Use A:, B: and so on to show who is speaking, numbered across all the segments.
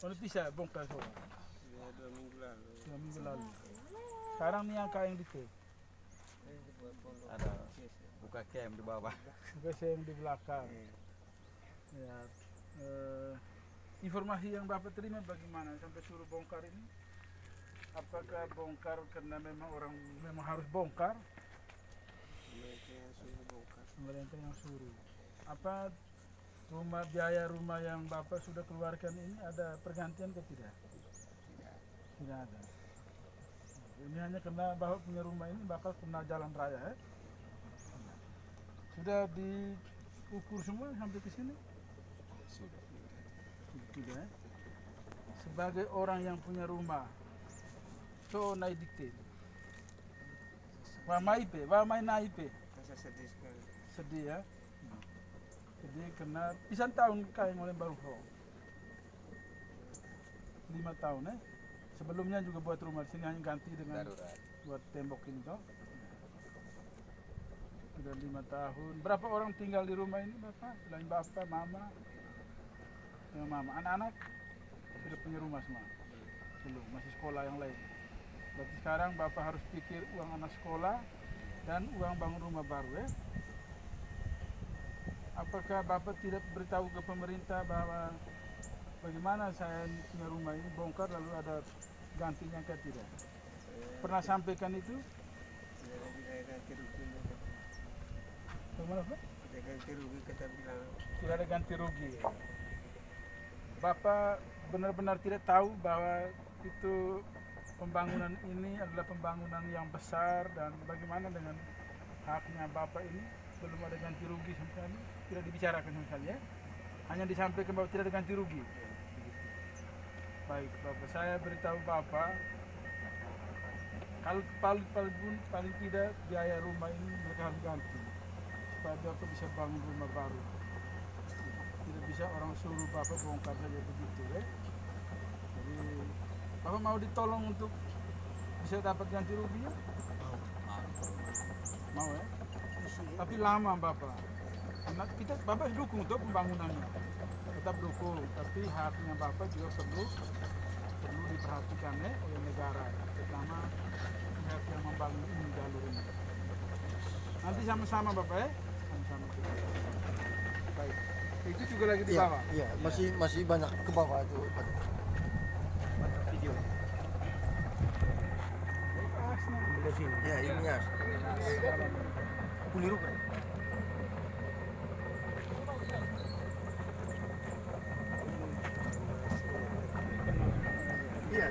A: Kalau bisa bongkar semua.
B: Ya, 2 minggu lalu.
A: 2 minggu lalu. Sekarang nih angka yang detail.
C: Ada buka camp di bawah.
A: Biasa yang di belakang. Ya, informasi yang Bapak terima bagaimana sampai suruh bongkar ini? Apakah bongkar karena memang orang memang harus bongkar?
B: Mereka yang suruh bongkar.
A: Pemerintah yang suruh. Apa biaya rumah yang Bapak sudah keluarkan ini ada pergantian atau tidak? Tidak ada. Ini hanya karena Bapak punya rumah ini bakal kena jalan raya ya? Sudah diukur semua sampai ke sini?
C: Sudah.
A: Tidak ya? Sebagai orang yang punya rumah, so naik dikte. Wamai naipe.
B: Rasa sedih sekali.
A: Sedih ya? Sedih karena pisan tahun kayak mulai baru 5 tahun ya? Sebelumnya juga buat rumah sini hanya ganti dengan
C: Darurat.
A: buat tembok ini toh. Sudah 5 tahun. Berapa orang tinggal di rumah ini Bapak? Selain Bapak, Mama, ya, Mama, anak-anak sudah punya rumah semua? Belum, masih sekolah yang lain. Berarti sekarang Bapak harus pikir uang anak sekolah dan uang bangun rumah baru ya. Apakah Bapak tidak beritahu ke pemerintah bahwa bagaimana saya punya rumah ini bongkar lalu ada gantinya ke tidak? Pernah sampaikan itu?
B: Tidak ganti rugi.
A: Bagaimana Pak?
B: Tidak ganti rugi kita bilang.
A: Tidak ada ganti rugi. Bapak benar-benar tidak tahu bahwa itu pembangunan ini adalah pembangunan yang besar dan bagaimana dengan haknya Bapak ini belum ada ganti rugi sama sekali, tidak dibicarakan sama sekali ya. Hanya disampaikan bahwa tidak ada ganti rugi. Baik Bapak, saya beritahu Bapak kalau paling tidak biaya rumah ini mereka harus ganti supaya Bapak bisa bangun rumah baru. Tidak bisa orang suruh Bapak bongkar saja begitu ya. Jadi Bapak mau ditolong untuk bisa dapat ganti rugi ya? Mau ya? Tapi lama Bapak. Karena Bapak dukung untuk pembangunannya. Tetap dukung, tapi haknya Bapak juga perlu diperhatikan ya oleh negara, terutama pihak yang membangun ini jalur ini. Nanti sama-sama Bapak ya, sama-sama. Baik, itu juga lagi di bawah.
D: Iya, masih banyak ke bawah itu.
A: Video.
D: Ya, ini ya. Keliru kan? Iya.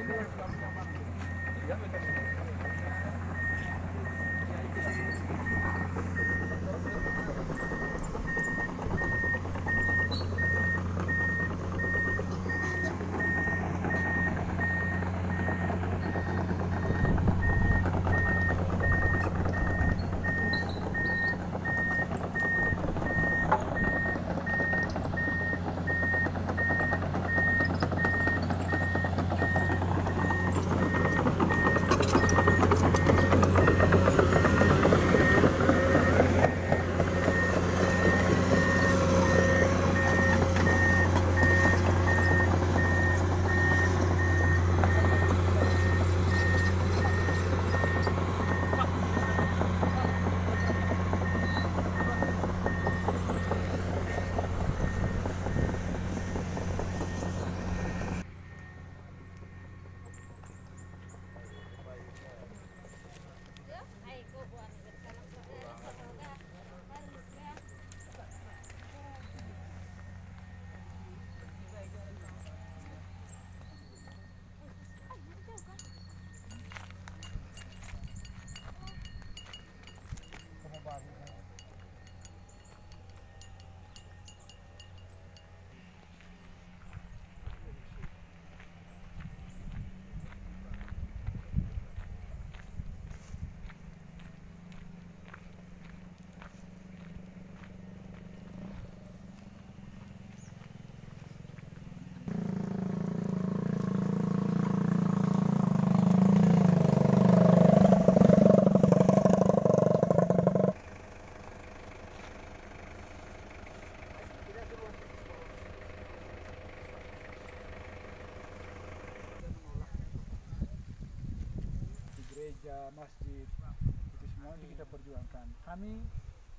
A: gereja, masjid, itu semua itu kita perjuangkan. Kami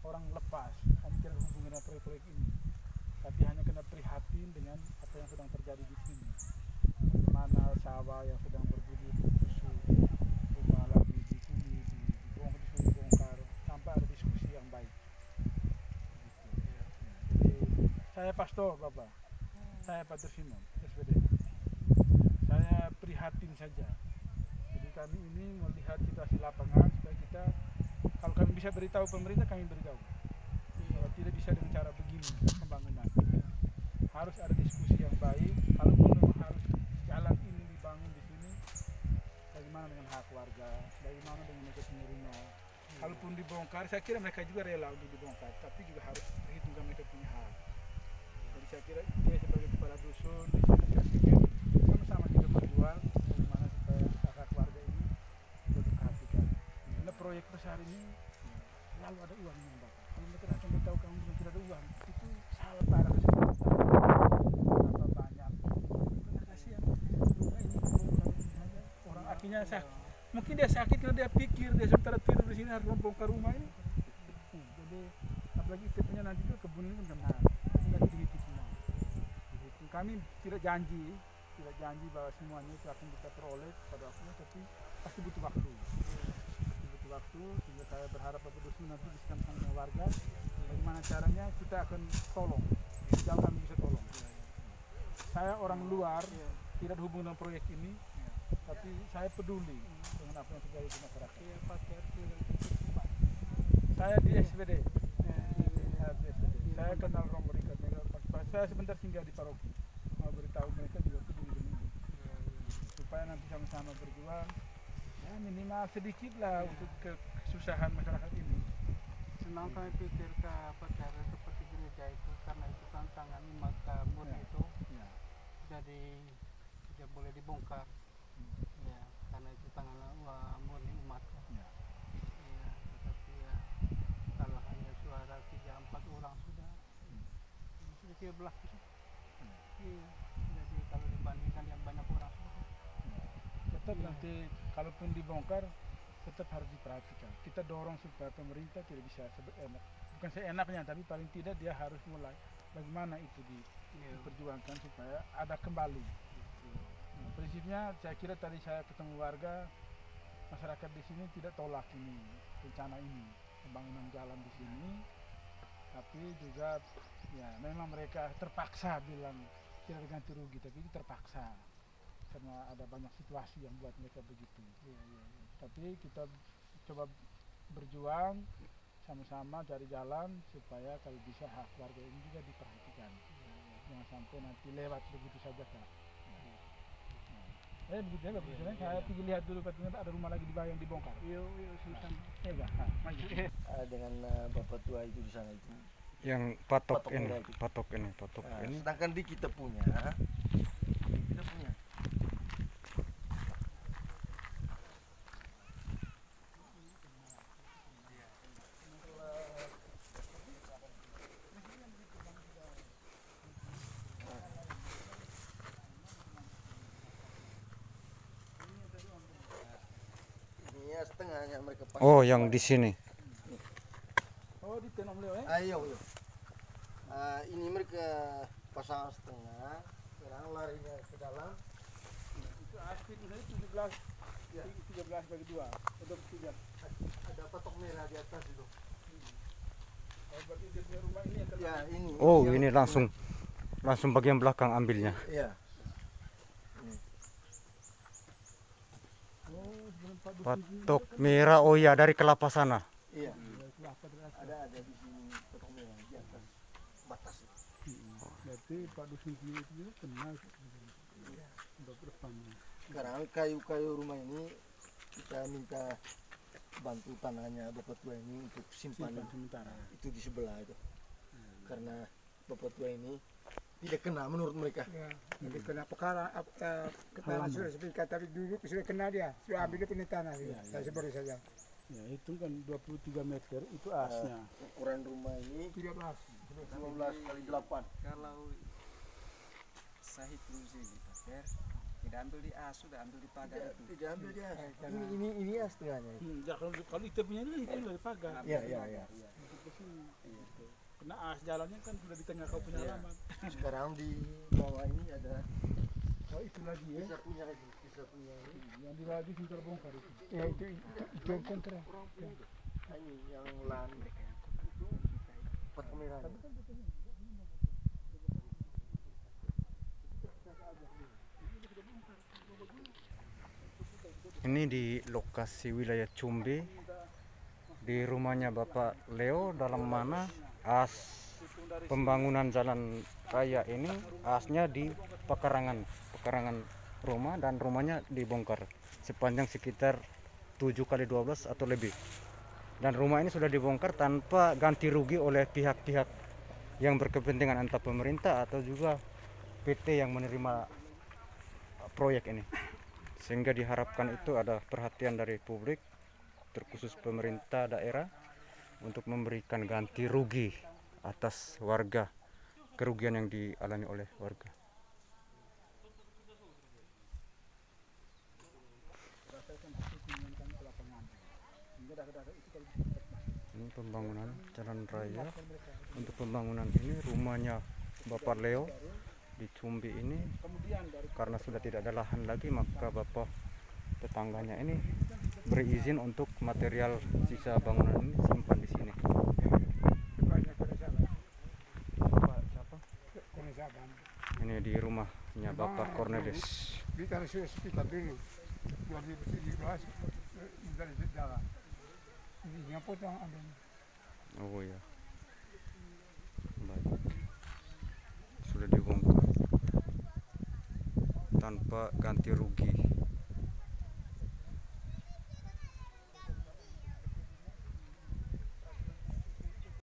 A: orang lepas, kami tidak hubungi dengan proyek-proyek ini, tapi hanya kena prihatin dengan apa yang sedang terjadi di sini. Bagaimana sawah yang sedang bergulir, busuk, rumah lagi dihuni, dibongkar, tanpa ada diskusi yang baik. Jadi, saya pastor, Bapak. Saya Pater Simon, SPD. Saya prihatin saja. Jadi kami ini melihat situasi lapangan supaya kita, kalau kami bisa beritahu pemerintah, kami beritahu. Kalau tidak bisa dengan cara begini pembangunan, harus ada diskusi yang baik. Kalaupun memang harus jalan ini dibangun di sini, bagaimana dengan hak warga, bagaimana dengan mereka punya rumah. Kalaupun dibongkar, saya kira mereka juga rela untuk dibongkar, tapi juga harus perhitungkan mereka punya hak. Jadi saya kira dia sebagai kepala dusun di sini saya pikir sama-sama kita berjuang bagaimana supaya hak warga ini bisa diperhatikan. Karena proyek besar ini selalu ada uangnya, Bapak. Kalau mereka akan beritahu kamu bilang tidak ada uang, itu salah parah sekali. Berapa banyak? Karena kasihan rumah ini orang akhirnya sakit. Mungkin dia sakit karena dia pikir dia sementara tidur di sini harus membongkar rumah ini. Jadi apalagi kita punya nanti itu kebun ini kan kena. Nggak dihitung semua. Dihitung. Kami tidak janji bahwa semuanya itu akan kita peroleh pada waktunya, tapi pasti butuh waktu. Butuh waktu, sehingga saya berharap Bapak Dusun nanti bisa bersama dengan warga. Bagaimana caranya kita akan tolong, sejauh kami bisa tolong. Saya orang luar, tidak hubungan dengan proyek ini, tapi saya peduli dengan apa yang terjadi di masyarakat. Saya di SPD. Saya kenal orang mereka. Saya sebentar singgah di paroki, mau beritahu mereka juga peduli dengan ini, supaya nanti sama-sama berjuang. Ya minimal sedikit lah untuk kesusahan masyarakat ini.
E: Senang kami pikir ke acara seperti gereja itu, karena itu tantangan umat murni itu. Jadi tidak boleh dibongkar. Ya, karena itu tantangan murni umat. Ya, tetapi ya kalau hanya suara 3-4 orang sudah 13 itu. Iya. Jadi kalau dibandingkan yang banyak orang sudah.
A: Tetap nanti kalaupun dibongkar tetap harus diperhatikan. Kita dorong supaya pemerintah tidak bisa seenak, bukan seenaknya, tapi paling tidak dia harus mulai bagaimana itu diperjuangkan supaya ada kembali. Nah, prinsipnya saya kira tadi saya ketemu warga, masyarakat di sini tidak tolak ini rencana ini pembangunan jalan di sini, tapi juga ya memang mereka terpaksa bilang tidak ganti rugi, tapi itu terpaksa karena ada banyak situasi yang buat mereka begitu. Tapi kita coba berjuang sama-sama cari jalan supaya kalau bisa hak warga ini juga diperhatikan. Jangan sampai nanti lewat begitu saja, Kak. Begitu ya, begitu ya. Saya pergi lihat dulu, katanya ada rumah lagi di bawah yang dibongkar. Iya, susah. Iya, maju.
D: Dengan bapak tua itu di sana itu.
F: Yang patok ini.
D: Sedangkan di kita punya. Setengahnya mereka pasang.
F: Oh, yang di sini.
A: Oh, di tenang beliau ya?
D: Ayo. Ini mereka pasang setengah, sekarang larinya ke dalam.
A: Itu asli itu 17 ya, 13 bagi 2. Untuk 3.
D: Ada patok merah di atas itu.
A: Oh, berarti dia punya rumah ini yang
D: Ya, ini.
F: Oh, ini langsung bagian belakang ambilnya.
D: Iya.
F: Patok merah, oh iya, dari kelapa sana.
D: Iya. Ada di sini patok merah di atas batas itu.
A: Berarti Pak Dusun sendiri itu juga kenal.
D: Sekarang kayu-kayu rumah ini kita minta bantu tanahnya bapak tua ini untuk simpanan
A: sementara.
D: Itu di sebelah itu. Karena bapak tua ini tidak kena menurut mereka.
B: Ya, jadi kena perkara tanah sudah sertifikat, tapi dulu sudah kena dia, sudah ambil dia punya tanah. Saya sebut saja.
A: Ya, itu kan 23 meter itu asnya.
D: Ukuran rumah ini
B: 13
D: kali 8.
C: Kalau saya hitung sini, Pater, Tidak ambil di as, sudah ambil di pagar itu.
D: Tidak ambil dia. Ini as tengahnya.
A: Ya kalau itu punya ini dari pagar.
D: Iya.
A: Kena as jalannya kan sudah di tengah kau punya
C: Iya.
A: halaman.
D: Sekarang di bawah ini ada
A: Oh itu lagi ya.
D: bisa punya ini.
A: Yang di lagi sudah terbongkar itu.
B: Ya itu yang kontra.
D: Ini yang lan perkemeraan.
F: Ini di lokasi wilayah Cumbi, di rumahnya Bapak Leo, dalam mana as pembangunan jalan raya ini asnya di pekarangan rumah, dan rumahnya dibongkar sepanjang sekitar 7x12 atau lebih. Dan rumah ini sudah dibongkar tanpa ganti rugi oleh pihak-pihak yang berkepentingan, entah pemerintah atau juga PT yang menerima proyek ini. Sehingga diharapkan itu ada perhatian dari publik, terkhusus pemerintah daerah, untuk memberikan ganti rugi atas warga, kerugian yang dialami oleh warga. Ini pembangunan jalan raya. Untuk pembangunan ini rumahnya Bapak Leo di Cumbi ini, karena sudah tidak ada lahan lagi, maka Bapak tetangganya ini beri izin untuk material sisa bangunan ini simpan di sini. Bapak siapa? Ini di rumahnya Bapak Cornelis.
B: Di tanah sudah sekitar dulu 2017 dari sejarah. Ini yang potong ambil.
F: Oh ya, baik, sudah dibongkar tanpa ganti rugi.